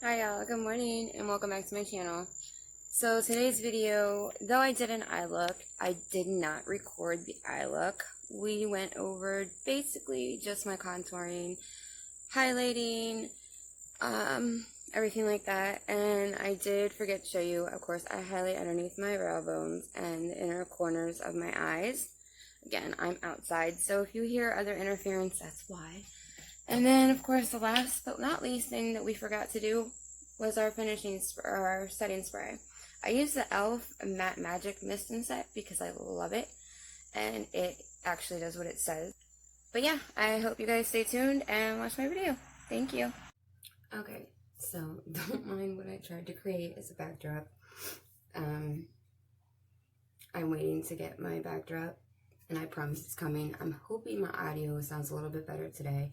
Hi y'all, good morning and welcome back to my channel. So today's video, though I did an eye look, I did not record the eye look. We went over basically just my contouring, highlighting, everything like that. And I did forget to show you, of course, I highlight underneath my brow bones and the inner corners of my eyes. Again, I'm outside, so if you hear other interference, that's why. And then, of course, the last but not least thing that we forgot to do was our our setting spray. I use the e.l.f. Matte Magic Mist and Set because I love it, and it actually does what it says. But yeah, I hope you guys stay tuned and watch my video. Thank you. Okay, so don't mind what I tried to create as a backdrop. I'm waiting to get my backdrop, and I promise it's coming. I'm hoping my audio sounds a little bit better today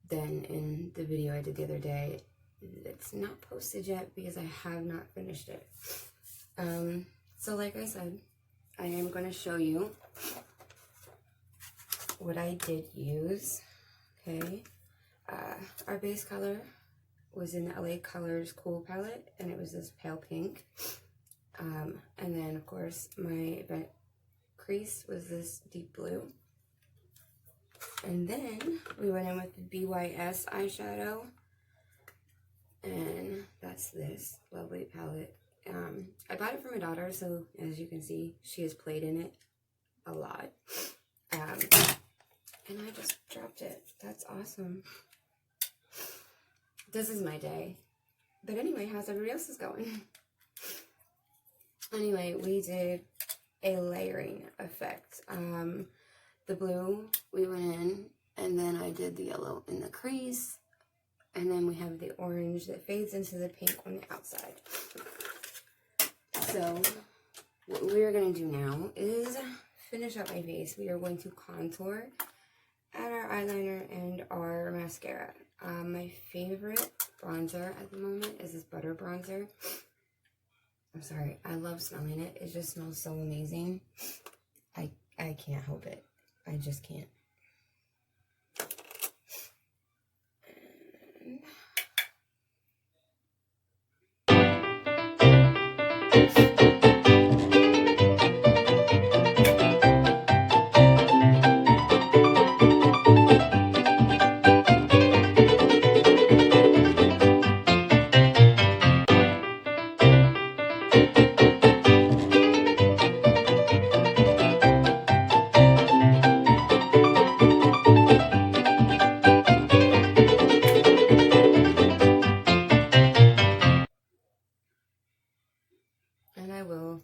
than in the video I did the other day. It's not posted yet because I have not finished it. So like I said, I am going to show you what I did use. Okay, our base color was in the LA Colors Cool palette, and it was this pale pink. And then of course my event crease was this deep blue. And then we went in with the BYS eyeshadow, and that's this lovely palette. I bought it for my daughter, so as you can see, she has played in it a lot. And I just dropped it. That's awesome. This is my day. But anyway, how's everybody else's going? Anyway, we did a layering effect. The blue, we went in, and then I did the yellow in the crease, and then we have the orange that fades into the pink on the outside. So what we're going to do now is finish up my face. We are going to contour, add our eyeliner and our mascara. My favorite bronzer at the moment is this butter bronzer. I'm sorry, I love smelling it. It just smells so amazing. I can't help it. I just can't. And I will,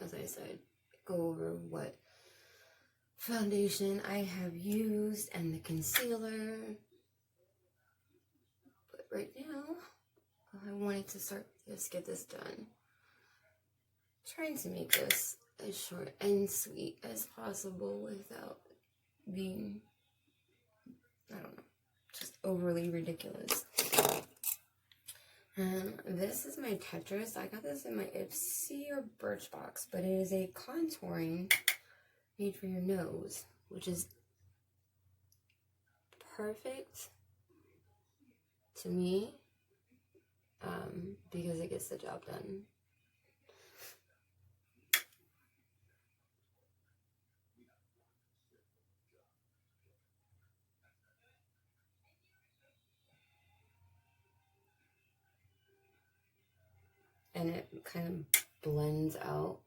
as I said, go over what foundation I have used and the concealer. But right now, I wanted to get this done. Trying to make this as short and sweet as possible without being, I don't know, just overly ridiculous. This is my Tetris. I got this in my Ipsy or Birchbox, but it is a contouring made for your nose, which is perfect to me because it gets the job done. And it kind of blends out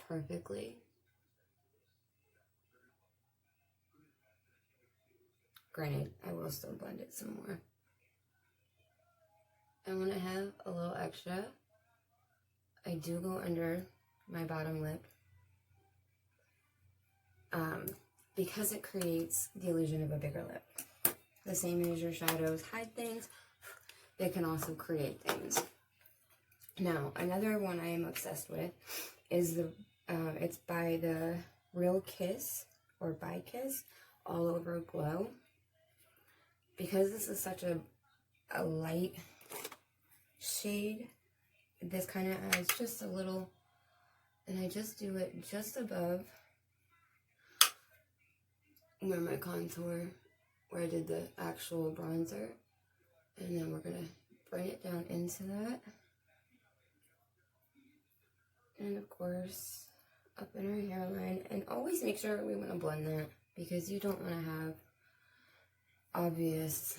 perfectly. Granted, I will still blend it some more. And when I have a little extra, I do go under my bottom lip because it creates the illusion of a bigger lip. The same as your shadows hide things, they can also create things. Now, another one I am obsessed with is it's by the Real Kiss, or by Kiss, All Over Glow. Because this is such a light shade, this kind of adds just a little, and I just do it just above where my contour, where I did the actual bronzer, And then we're going to bring it down into that. And of course, up in our hairline. And always make sure we want to blend that, because you don't want to have obvious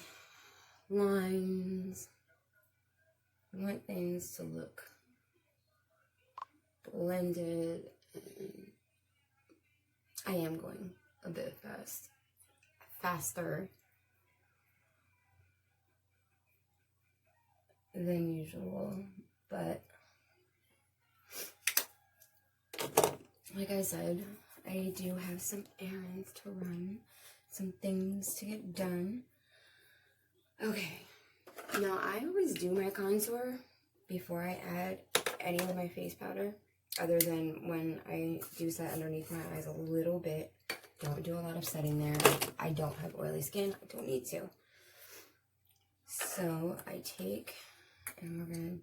lines. You want things to look blended. And I am going a bit faster than usual, but like I said, I do have some errands to run, some things to get done. Okay, now I always do my contour before I add any of my face powder, other than when I do set underneath my eyes a little bit. Don't do a lot of setting there. I don't have oily skin. I don't need to. So I take, and we're going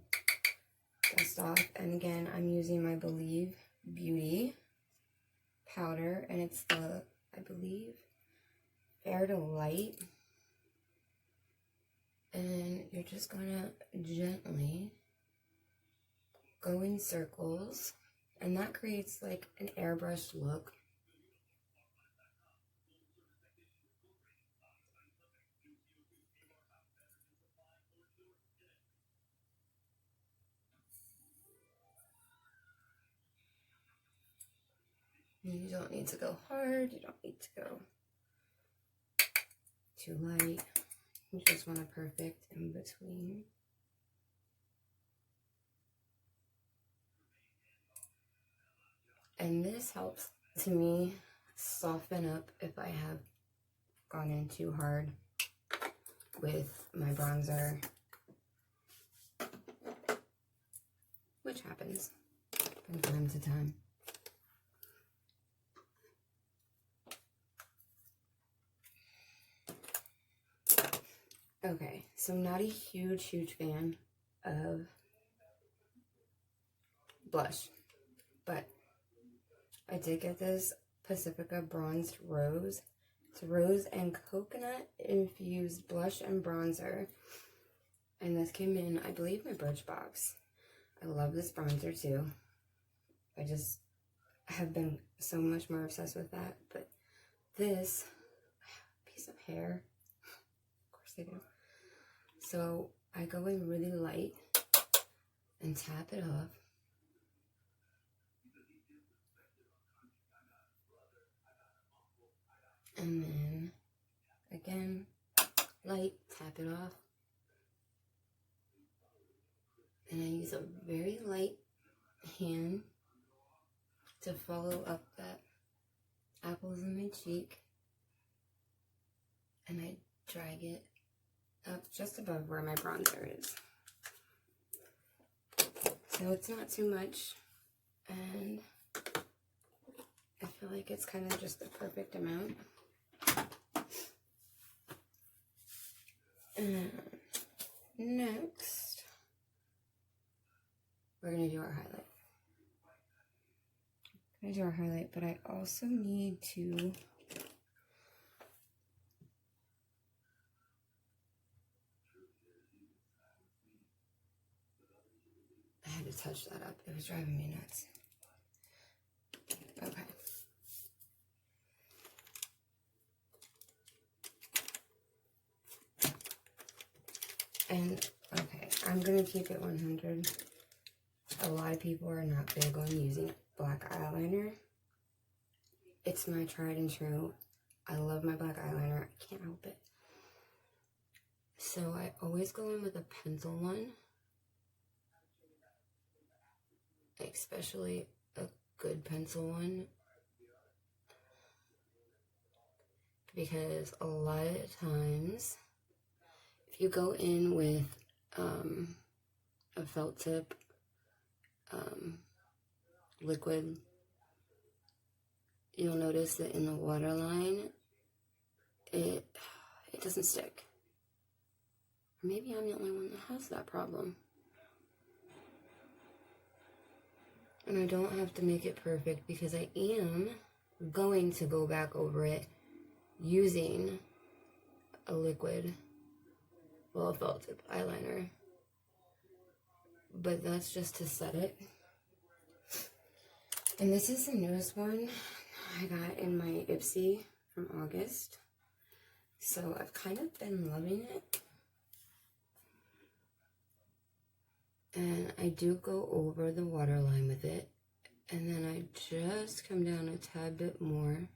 to dust off. And again, I'm using my Believe Beauty powder. And it's the, I believe, Fair to Light. And you're just going to gently go in circles. And that creates like an airbrushed look. You don't need to go hard, you don't need to go too light. You just want a perfect in between. And this helps to me soften up if I have gone in too hard with my bronzer, which happens from time to time. Okay, so I'm not a huge fan of blush, but I did get this Pacifica Bronzed Rose. It's rose and coconut infused blush and bronzer. And this came in, I believe, my Birchbox. I love this bronzer too. I just have been so much more obsessed with that. But this piece of hair, of course I do. So I go in really light and tap it off. And then, again, light, tap it off. And I use a very light hand to follow up that apples in my cheek. And I drag it up just above where my bronzer is. So it's not too much. And I feel like it's kind of just the perfect amount. And next, we're going to do our highlight. I'm going to do our highlight, but I also need to I had to touch that up. It was driving me nuts. Okay. And, okay, I'm going to keep it 100. A lot of people are not big on using black eyeliner. It's my tried and true. I love my black eyeliner. I can't help it. So I always go in with a pencil one. Especially a good pencil one. Because a lot of times, if you go in with a felt tip liquid, you'll notice that in the waterline, it doesn't stick. Or maybe I'm the only one that has that problem. And I don't have to make it perfect because I am going to go back over it using a liquid well, a felt tip eyeliner, but that's just to set it. And this is the newest one I got in my Ipsy from August. So I've kind of been loving it. And I do go over the waterline with it. And then I just come down a tad bit more.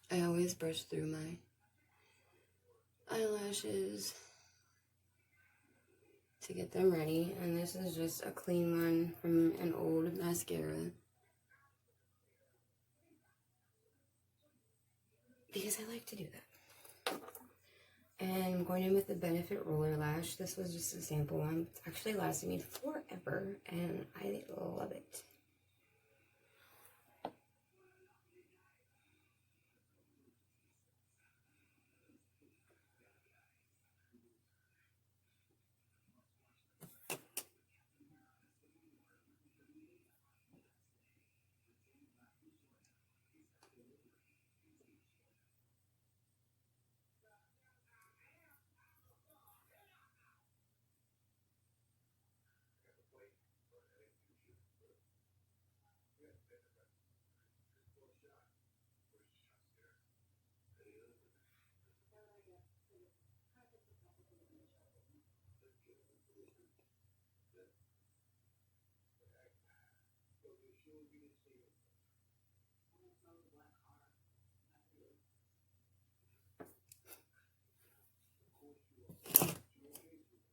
I always brush through my eyelashes to get them ready, and this is just a clean one from an old mascara because I like to do that. And I'm going in with the Benefit Roller Lash. This was just a sample one. It's actually lasted me forever, and I love it.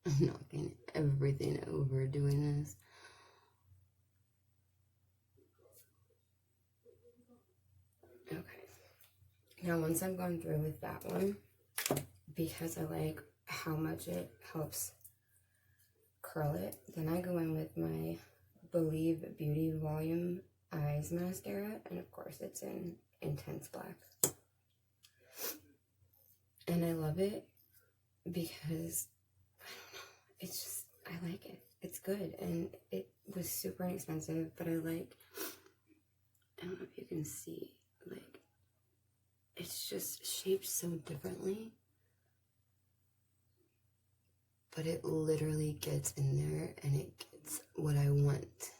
I'm knocking everything over doing this. Okay. Now once I've gone through with that one, because I like how much it helps curl it, then I go in with my Believe Beauty Volume Eyes Mascara, and of course it's in Intense Black. And I love it because, I don't know, it's just, I like it. It's good, and it was super inexpensive, but I don't know if you can see, like, it's just shaped so differently, but it literally gets in there, and it gets what I want.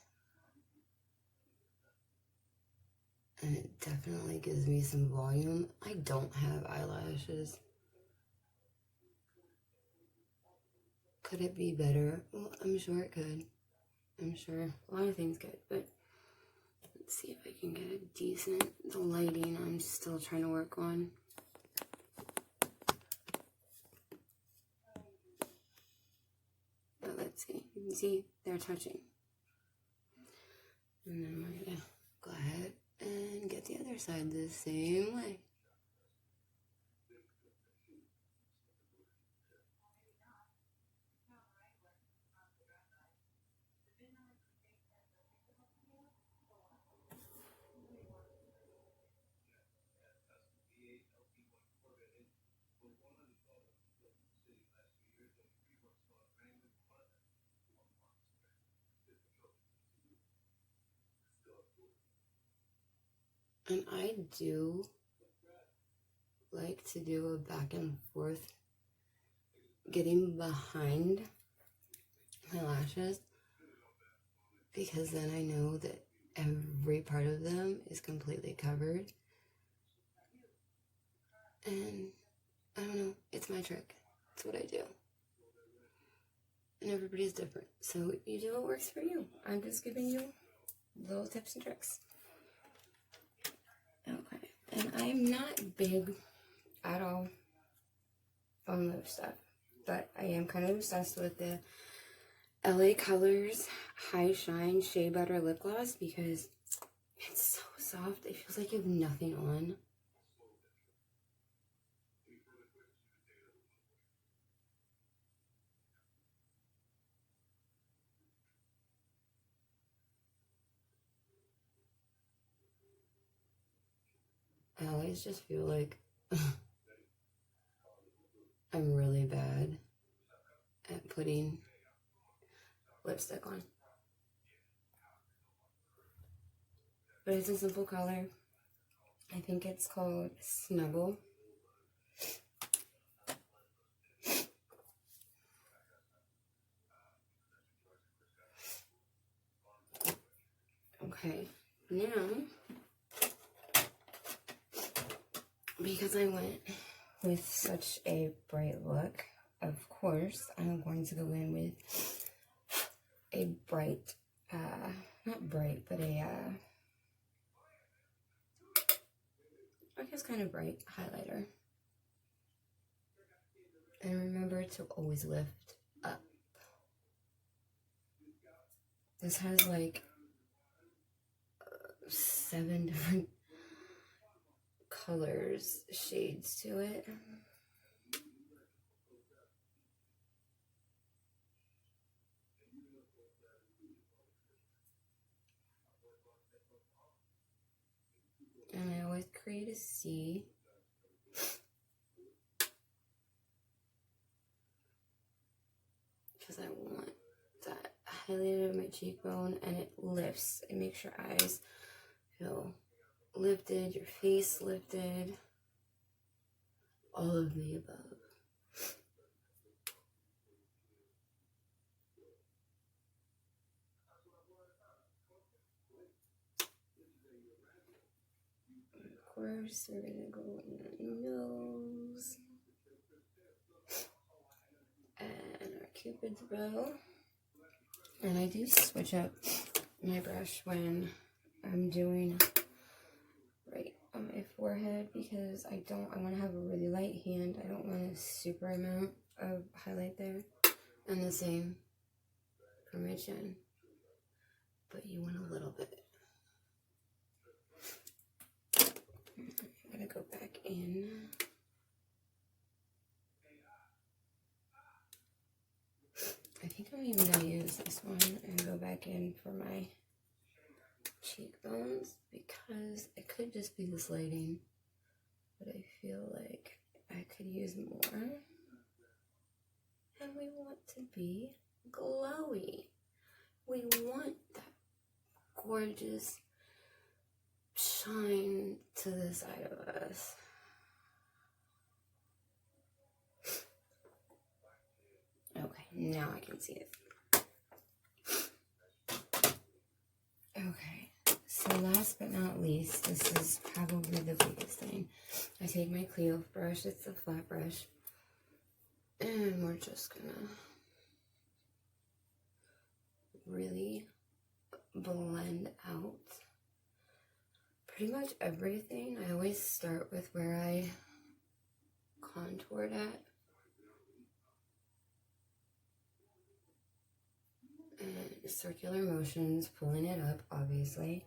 And it definitely gives me some volume. I don't have eyelashes. Could it be better? Well, I'm sure it could. I'm sure a lot of things could, but let's see if I can get a decent, the lighting I'm still trying to work on. But let's see, you can see they're touching. And then we're gonna go ahead and get the other side the same way. And I do like to do a back and forth, getting behind my lashes, because then I know that every part of them is completely covered. And I don't know, it's my trick. It's what I do. And everybody's different. So you do what works for you. I'm just giving you little tips and tricks. Okay. And I'm not big at all on lip stuff, but I am kind of obsessed with the LA Colors High Shine Shea Butter Lip Gloss because it's so soft. It feels like you have nothing on. I always just feel like I'm really bad at putting lipstick on. But it's a simple color. I think it's called Snuggle. Okay, now, because I went with such a bright look, of course, I'm going to go in with a bright, not bright, but I guess kind of bright highlighter. And remember to always lift up. This has like 7 different colors, shades to it. And I always create a C. Because I want that highlighted of my cheekbone, and it lifts. It makes your eyes feel lifted, your face lifted, all of the above. Of course, we're gonna go in the nose and our Cupid's bow. And I do switch up my brush when I'm doing right on my forehead, because I want to have a really light hand. I don't want a super amount of highlight there. And the same for my chin. But you want a little bit. I'm going to go back in. I think I'm even going to use this one and go back in for my cheekbones, because it could just be this lighting, but I feel like I could use more. And we want to be glowy. We want that gorgeous shine to the side of us. Okay, now I can see it. Okay, so last but not least, this is probably the biggest thing. I take my Clio brush, it's a flat brush, and we're just gonna really blend out pretty much everything. I always start with where I contoured at. And circular motions, pulling it up, obviously.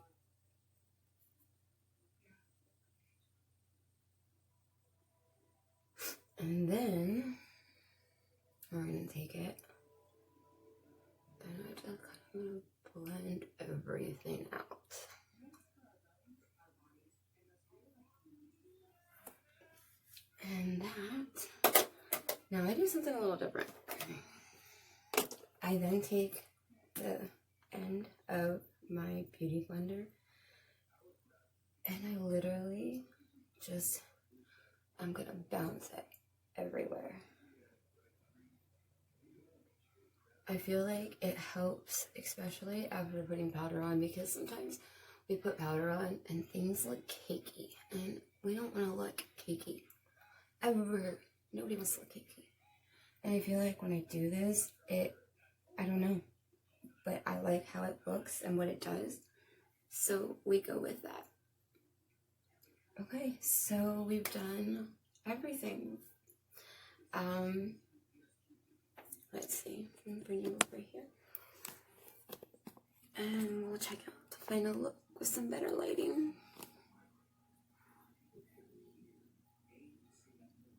And then we're going to take it and I just kind of blend everything out. And that, now I do something a little different. I then take the end of my beauty blender and I literally just, I'm gonna bounce it everywhere. I feel like it helps, especially after putting powder on, because sometimes we put powder on and things look cakey, and we don't want to look cakey. Ever. Nobody wants to look cakey. And I feel like when I do this, I don't know, but I like how it looks and what it does, so we go with that. Okay, so we've done everything. Let's see, I'm gonna bring you over here, and we'll check out the final look with some better lighting.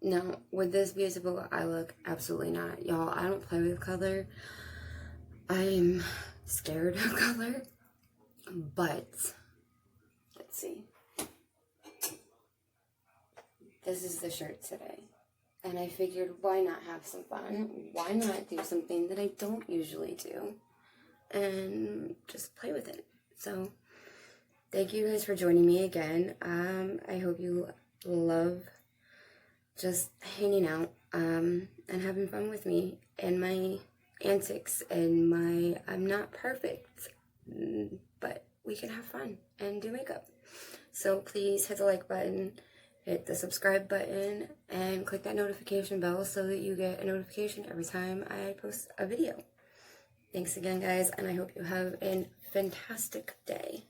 No, would this be a typical eye look? Absolutely not. Y'all, I don't play with color. I'm scared of color, but let's see. this is the shirt today. And I figured, why not have some fun? Why not do something that I don't usually do? And just play with it. So, thank you guys for joining me again. I hope you love just hanging out and having fun with me and my antics and my, I'm not perfect, but we can have fun and do makeup. So please hit the like button, hit the subscribe button, and click that notification bell so that you get a notification every time I post a video. Thanks again, guys, and I hope you have a fantastic day.